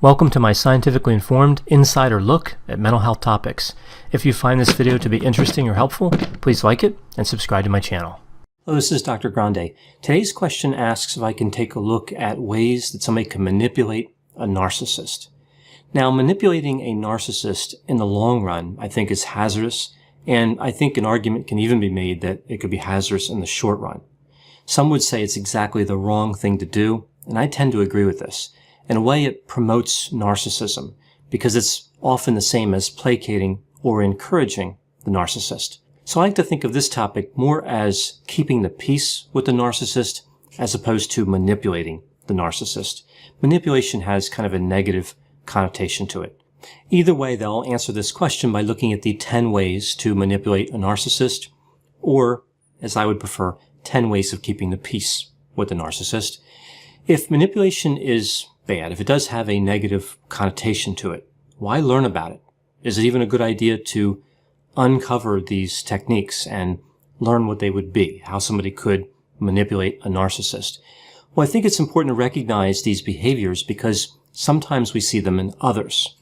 Welcome to my scientifically informed insider look at mental health topics. If you find this video to be interesting or helpful, please like it and subscribe to my channel. Hello, this is Dr. Grande. Today's question asks if I can take a look at ways that somebody can manipulate a narcissist. Now, manipulating a narcissist in the long run, I think, is hazardous, and I think an argument can even be made that it could be hazardous in the short run. Some would say it's exactly the wrong thing to do, and I tend to agree with this. In a way, it promotes narcissism because it's often the same as placating or encouraging the narcissist. So I like to think of this topic more as keeping the peace with the narcissist as opposed to manipulating the narcissist. Manipulation has kind of a negative connotation to it. Either way, they'll answer this question by looking at the 10 ways to manipulate a narcissist, or, as I would prefer, 10 ways of keeping the peace with the narcissist. If manipulation is bad, if it does have a negative connotation to it, why learn about it? Is it even a good idea to uncover these techniques and learn what they would be, how somebody could manipulate a narcissist? Well, I think it's important to recognize these behaviors because sometimes we see them in others.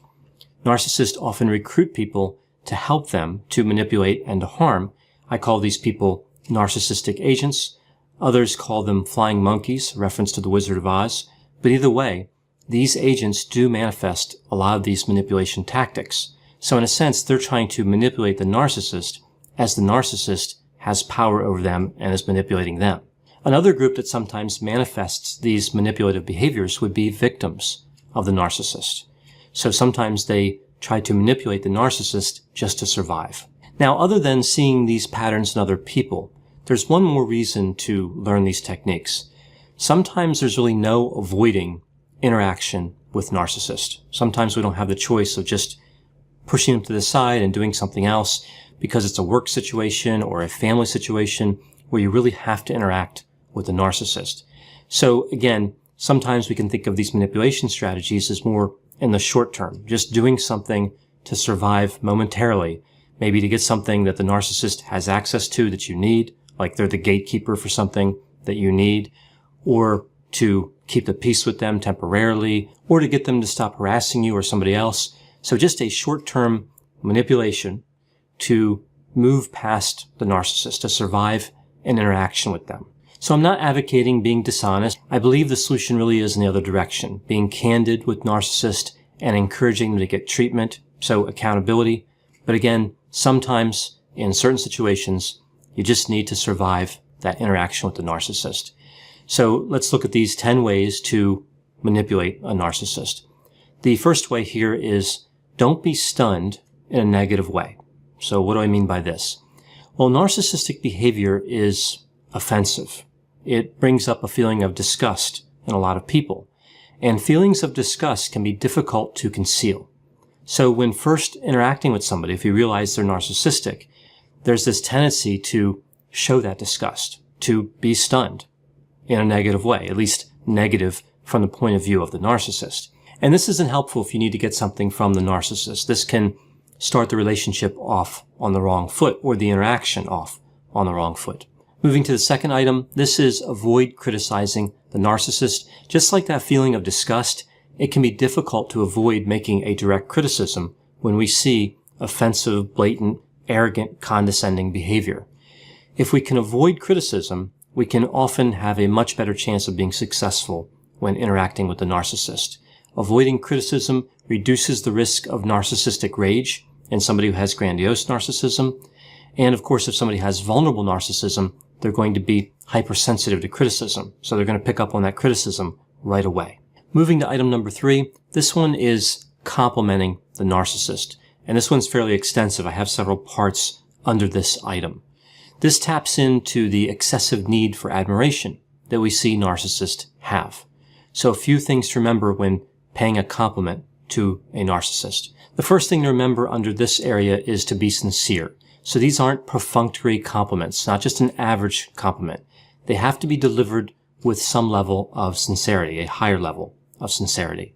Narcissists often recruit people to help them to manipulate and to harm. I call these people narcissistic agents. Others call them flying monkeys, a reference to the Wizard of Oz. But either way, these agents do manifest a lot of these manipulation tactics. So in a sense, they're trying to manipulate the narcissist as the narcissist has power over them and is manipulating them. Another group that sometimes manifests these manipulative behaviors would be victims of the narcissist. So sometimes they try to manipulate the narcissist just to survive. Now, other than seeing these patterns in other people, there's one more reason to learn these techniques. Sometimes there's really no avoiding interaction with narcissists. Sometimes we don't have the choice of just pushing them to the side and doing something else because it's a work situation or a family situation where you really have to interact with the narcissist. So again, sometimes we can think of these manipulation strategies as more in the short term, just doing something to survive momentarily, maybe to get something that the narcissist has access to that you need, like they're the gatekeeper for something that you need, or to keep the peace with them temporarily, or to get them to stop harassing you or somebody else. So just a short-term manipulation to move past the narcissist, to survive an interaction with them. So I'm not advocating being dishonest. I believe the solution really is in the other direction, being candid with narcissists and encouraging them to get treatment, so accountability. But again, sometimes in certain situations, you just need to survive that interaction with the narcissist. So let's look at these 10 ways to manipulate a narcissist. The first way here is don't be stunned in a negative way. So what do I mean by this? Well, narcissistic behavior is offensive. It brings up a feeling of disgust in a lot of people. And feelings of disgust can be difficult to conceal. So when first interacting with somebody, if you realize they're narcissistic, there's this tendency to show that disgust, to be stunned in a negative way, at least negative from the point of view of the narcissist. And this isn't helpful if you need to get something from the narcissist. This can start the relationship off on the wrong foot or the interaction off on the wrong foot. Moving to the second item, this is avoid criticizing the narcissist. Just like that feeling of disgust, it can be difficult to avoid making a direct criticism when we see offensive, blatant, arrogant, condescending behavior. If we can avoid criticism, we can often have a much better chance of being successful when interacting with the narcissist. Avoiding criticism reduces the risk of narcissistic rage in somebody who has grandiose narcissism. And of course, if somebody has vulnerable narcissism, they're going to be hypersensitive to criticism. So they're going to pick up on that criticism right away. Moving to item number 3, this one is complimenting the narcissist. And this one's fairly extensive. I have several parts under this item. This taps into the excessive need for admiration that we see narcissists have. So a few things to remember when paying a compliment to a narcissist. The first thing to remember under this area is to be sincere. So these aren't perfunctory compliments, not just an average compliment. They have to be delivered with some level of sincerity, a higher level of sincerity.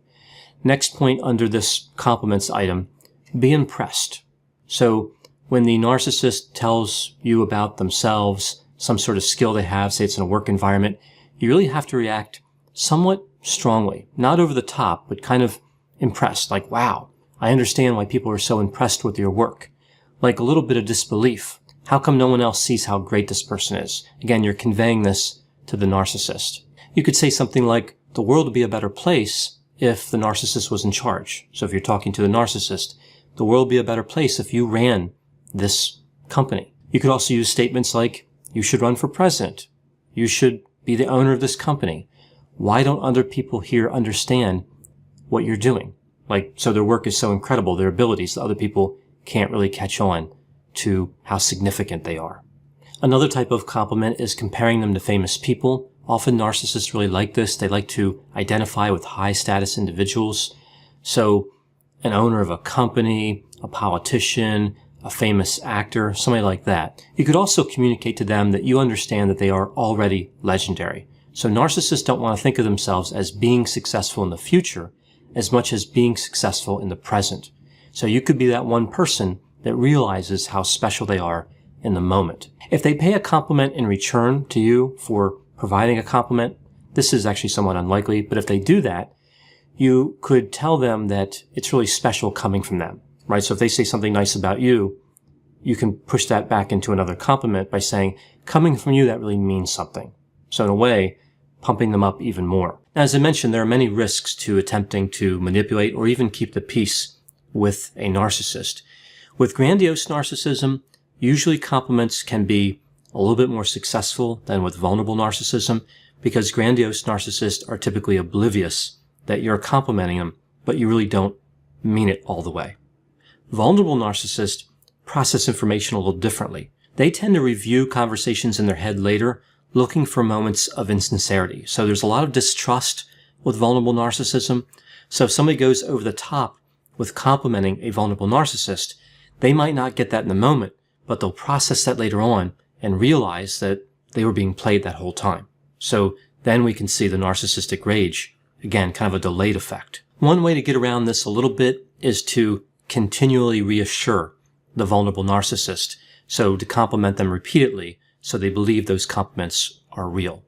Next point under this compliments item, be impressed. So when the narcissist tells you about themselves, some sort of skill they have, say it's in a work environment, you really have to react somewhat strongly, not over the top, but kind of impressed, like, wow, I understand why people are so impressed with your work. Like a little bit of disbelief. How come no one else sees how great this person is? Again, you're conveying this to the narcissist. You could say something like, the world would be a better place if the narcissist was in charge. So if you're talking to the narcissist, the world would be a better place if you ran this company. You could also use statements like, you should run for president. You should be the owner of this company. Why don't other people here understand what you're doing? Like, so their work is so incredible, their abilities, that other people can't really catch on to how significant they are. Another type of compliment is comparing them to famous people. Often narcissists really like this. They like to identify with high status individuals. So an owner of a company, a politician, a famous actor, somebody like that. You could also communicate to them that you understand that they are already legendary. So narcissists don't want to think of themselves as being successful in the future as much as being successful in the present. So you could be that one person that realizes how special they are in the moment. If they pay a compliment in return to you for providing a compliment, this is actually somewhat unlikely, but if they do that, you could tell them that it's really special coming from them, right? So if they say something nice about you, you can push that back into another compliment by saying, coming from you, that really means something. So in a way, pumping them up even more. Now, as I mentioned, there are many risks to attempting to manipulate or even keep the peace with a narcissist. With grandiose narcissism, usually compliments can be a little bit more successful than with vulnerable narcissism because grandiose narcissists are typically oblivious that you're complimenting them, but you really don't mean it all the way. Vulnerable narcissists process information a little differently. They tend to review conversations in their head later, looking for moments of insincerity. So there's a lot of distrust with vulnerable narcissism. So if somebody goes over the top with complimenting a vulnerable narcissist, they might not get that in the moment, but they'll process that later on and realize that they were being played that whole time. So then we can see the narcissistic rage, again, kind of a delayed effect. One way to get around this a little bit is to continually reassure the vulnerable narcissist. So to compliment them repeatedly so they believe those compliments are real.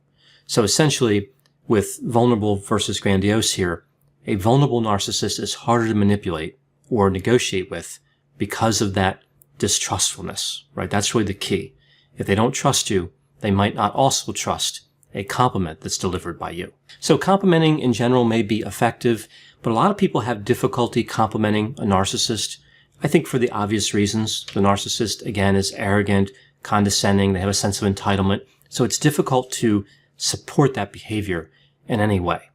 So essentially, with vulnerable versus grandiose here, a vulnerable narcissist is harder to manipulate or negotiate with because of that distrustfulness, right? That's really the key. If they don't trust you, they might not also trust a compliment that's delivered by you. So complimenting in general may be effective, but a lot of people have difficulty complimenting a narcissist. I think for the obvious reasons. The narcissist, again, is arrogant, condescending, they have a sense of entitlement. So it's difficult to support that behavior in any way.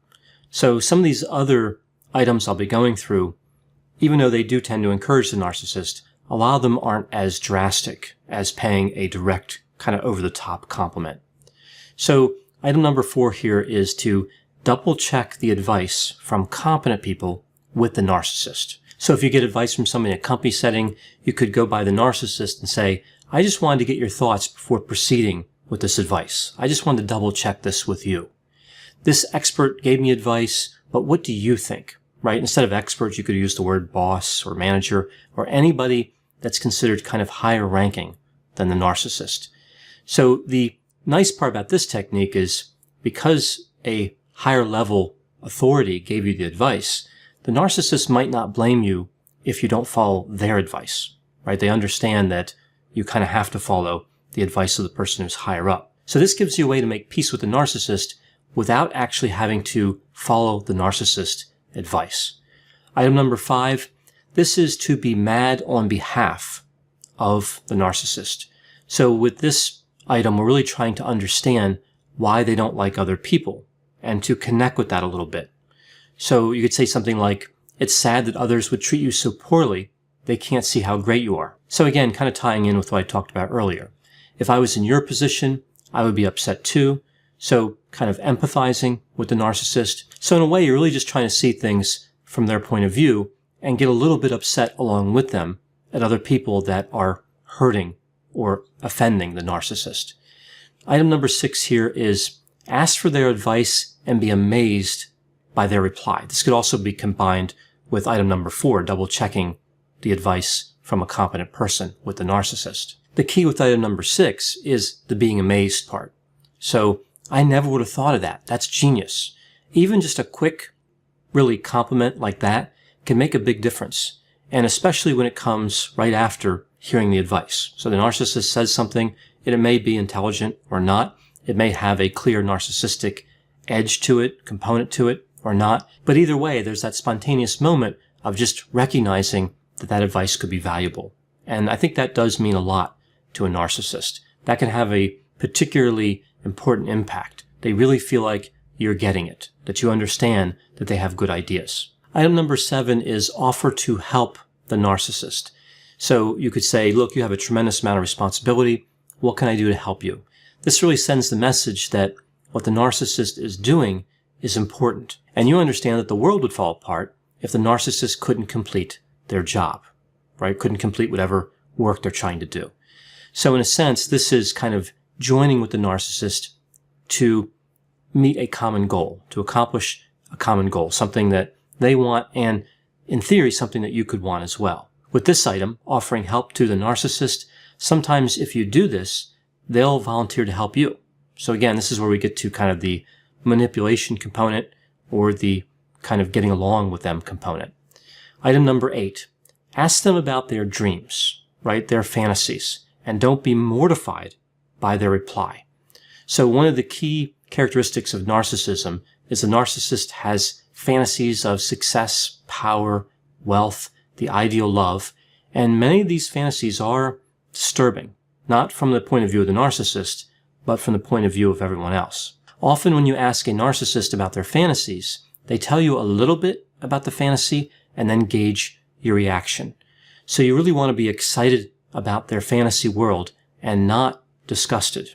So some of these other items I'll be going through, even though they do tend to encourage the narcissist, a lot of them aren't as drastic as paying a direct kind of over-the-top compliment. So item number 4 here is to double-check the advice from competent people with the narcissist. So if you get advice from somebody in a company setting, you could go by the narcissist and say, I just wanted to get your thoughts before proceeding with this advice. I just wanted to double-check this with you. This expert gave me advice, but what do you think? Right? Instead of expert, you could use the word boss or manager or anybody that's considered kind of higher ranking than the narcissist. So the nice part about this technique is because a higher level authority gave you the advice, the narcissist might not blame you if you don't follow their advice, right? They understand that you kind of have to follow the advice of the person who's higher up. So this gives you a way to make peace with the narcissist without actually having to follow the narcissist advice. Item number 5, this is to be mad on behalf of the narcissist. So with this item, we're really trying to understand why they don't like other people and to connect with that a little bit. So you could say something like, it's sad that others would treat you so poorly, they can't see how great you are. So again, kind of tying in with what I talked about earlier. If I was in your position, I would be upset too. So kind of empathizing with the narcissist. So in a way, you're really just trying to see things from their point of view and get a little bit upset along with them at other people that are hurting or offending the narcissist. Item number 6 here is ask for their advice and be amazed by their reply. This could also be combined with item number 4, double checking the advice from a competent person with the narcissist. The key with item number 6 is the being amazed part. So I never would have thought of that. That's genius. Even just a quick, really compliment like that can make a big difference, and especially when it comes right after hearing the advice. So the narcissist says something, and it may be intelligent or not. It may have a clear narcissistic edge to it, component to it, or not. But either way, there's that spontaneous moment of just recognizing that that advice could be valuable. And I think that does mean a lot to a narcissist. That can have a particularly important impact. They really feel like you're getting it, that you understand that they have good ideas. Item number 7 is offer to help the narcissist. So you could say, look, you have a tremendous amount of responsibility. What can I do to help you? This really sends the message that what the narcissist is doing is important. And you understand that the world would fall apart if the narcissist couldn't complete their job, right? Couldn't complete whatever work they're trying to do. So in a sense, this is kind of joining with the narcissist to meet a common goal, to accomplish a common goal, something that they want, and in theory, something that you could want as well. With this item, offering help to the narcissist, sometimes if you do this, they'll volunteer to help you. So again, this is where we get to kind of the manipulation component or the kind of getting along with them component. Item number 8, ask them about their dreams, right? Their fantasies, and don't be mortified by their reply. So one of the key characteristics of narcissism is the narcissist has fantasies of success, power, wealth, the ideal love, and many of these fantasies are disturbing, not from the point of view of the narcissist, but from the point of view of everyone else. Often when you ask a narcissist about their fantasies, they tell you a little bit about the fantasy and then gauge your reaction. So you really want to be excited about their fantasy world and not disgusted,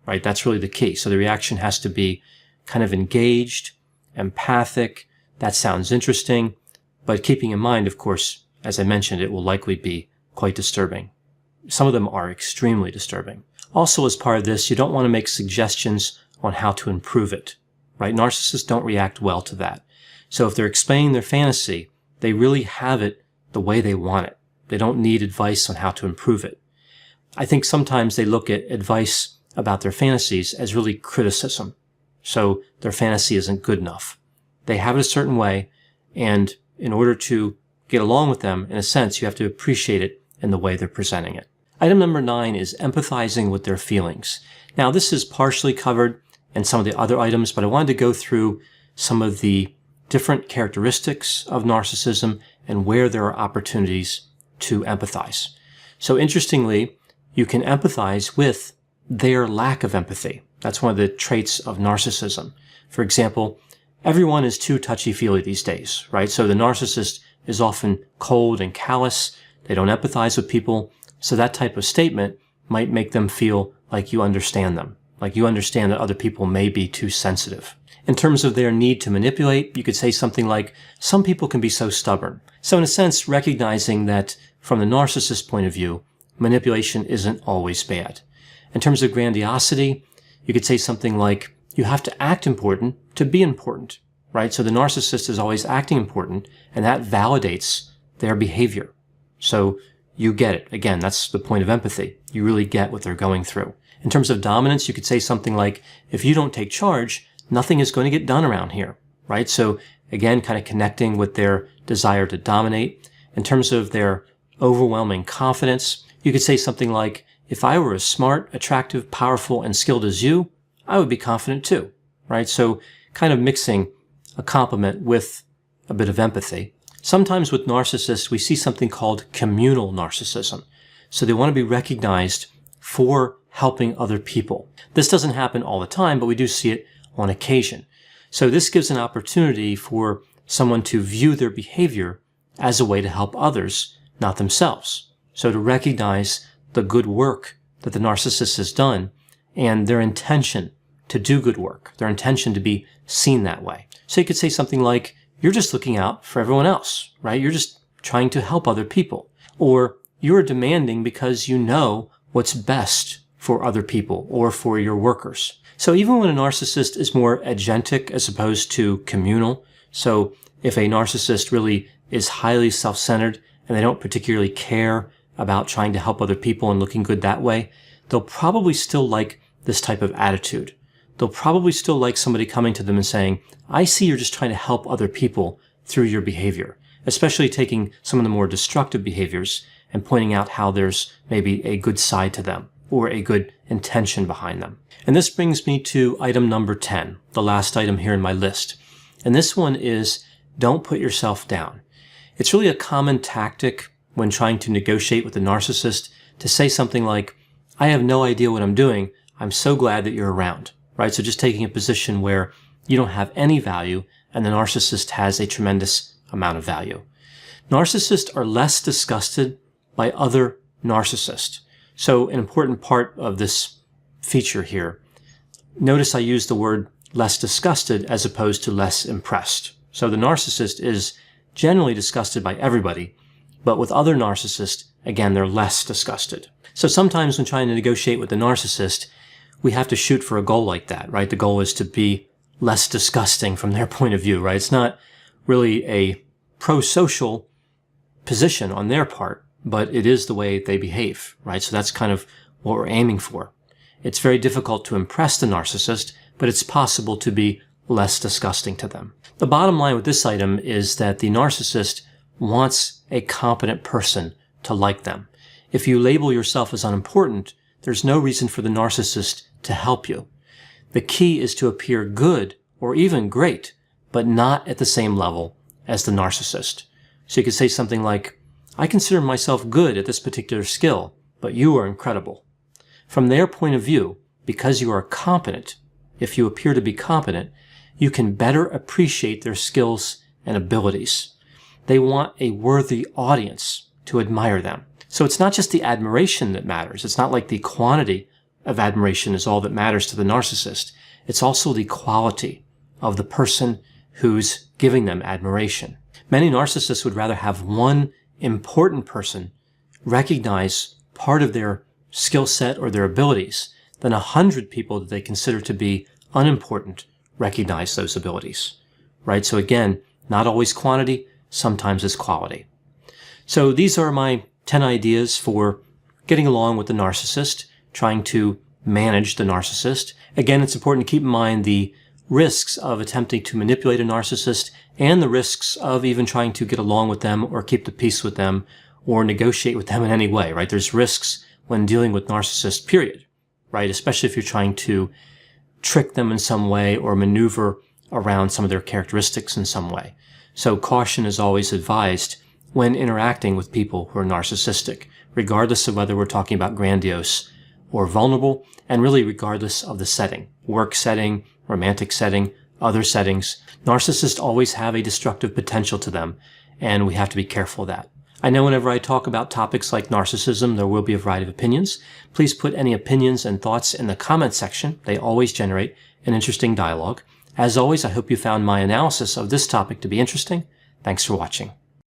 right? That's really the key. So the reaction has to be kind of engaged, empathic. That sounds interesting, but keeping in mind, of course, as I mentioned, it will likely be quite disturbing. Some of them are extremely disturbing. Also, as part of this, you don't want to make suggestions on how to improve it, right? Narcissists don't react well to that. So if they're explaining their fantasy, they really have it the way they want it. They don't need advice on how to improve it. I think sometimes they look at advice about their fantasies as really criticism. So their fantasy isn't good enough. They have it a certain way, and in order to get along with them, in a sense, you have to appreciate it in the way they're presenting it. Item number 9 is empathizing with their feelings. Now, this is partially covered in some of the other items, but I wanted to go through some of the different characteristics of narcissism and where there are opportunities to empathize. So interestingly, you can empathize with their lack of empathy. That's one of the traits of narcissism. For example, everyone is too touchy-feely these days, right? So the narcissist is often cold and callous. They don't empathize with people. So that type of statement might make them feel like you understand them, like you understand that other people may be too sensitive. In terms of their need to manipulate, you could say something like, some people can be so stubborn. So in a sense, recognizing that from the narcissist point of view, manipulation isn't always bad. In terms of grandiosity, you could say something like, you have to act important to be important, right? So the narcissist is always acting important, and that validates their behavior. So you get it. Again, that's the point of empathy. You really get what they're going through. In terms of dominance, you could say something like, if you don't take charge, nothing is going to get done around here, right? So again, kind of connecting with their desire to dominate. In terms of their overwhelming confidence, you could say something like, if I were as smart, attractive, powerful, and skilled as you, I would be confident too, right? So kind of mixing a compliment with a bit of empathy. Sometimes with narcissists, we see something called communal narcissism. So they want to be recognized for helping other people. This doesn't happen all the time, but we do see it on occasion. So this gives an opportunity for someone to view their behavior as a way to help others, not themselves. So to recognize the good work that the narcissist has done and their intention to do good work, their intention to be seen that way. So you could say something like, you're just looking out for everyone else, right? You're just trying to help other people. Or you're demanding because you know what's best for other people or for your workers. So even when a narcissist is more agentic as opposed to communal, so if a narcissist really is highly self-centered and they don't particularly care about trying to help other people and looking good that way, they'll probably still like this type of attitude. They'll probably still like somebody coming to them and saying, I see you're just trying to help other people through your behavior. especially taking some of the more destructive behaviors and pointing out how there's maybe a good side to them or a good intention behind them. And this brings me to item number 10, the last item here in my list. And this one is don't put yourself down. It's really a common tactic when trying to negotiate with a narcissist to say something like, I have no idea what I'm doing. I'm so glad that you're around, right? So just taking a position where you don't have any value and the narcissist has a tremendous amount of value. Narcissists are less disgusted by other narcissists. So an important part of this feature here, notice I use the word less disgusted as opposed to less impressed. So the narcissist is generally disgusted by everybody, but with other narcissists, again, they're less disgusted. So sometimes when trying to negotiate with the narcissist, we have to shoot for a goal like that, right? The goal is to be less disgusting from their point of view, right? It's not really a pro-social position on their part, but it is the way they behave, right? So that's kind of what we're aiming for. It's very difficult to impress the narcissist, but it's possible to be less disgusting to them. The bottom line with this item is that the narcissist wants a competent person to like them. If you label yourself as unimportant, there's no reason for the narcissist to help you. The key is to appear good or even great, but not at the same level as the narcissist. So you could say something like, I consider myself good at this particular skill, but you are incredible. From their point of view, because you are competent, if you appear to be competent, you can better appreciate their skills and abilities. They want a worthy audience to admire them. So it's not just the admiration that matters. It's not like the quantity of admiration is all that matters to the narcissist. It's also the quality of the person who's giving them admiration. Many narcissists would rather have one important person recognize part of their skill set or their abilities than 100 people that they consider to be unimportant recognize those abilities, right? So again, not always quantity, sometimes it's quality. So these are my 10 ideas for getting along with the narcissist, trying to manage the narcissist. Again, it's important to keep in mind the risks of attempting to manipulate a narcissist and the risks of even trying to get along with them or keep the peace with them or negotiate with them in any way, right? There's risks when dealing with narcissists, period, right? Especially if you're trying to trick them in some way or maneuver around some of their characteristics in some way. So caution is always advised when interacting with people who are narcissistic, regardless of whether we're talking about grandiose or vulnerable, and really regardless of the setting, work setting, romantic setting, other settings. Narcissists always have a destructive potential to them, and we have to be careful of that. I know whenever I talk about topics like narcissism, there will be a variety of opinions. Please put any opinions and thoughts in the comment section. They always generate an interesting dialogue. As always, I hope you found my analysis of this topic to be interesting. Thanks for watching.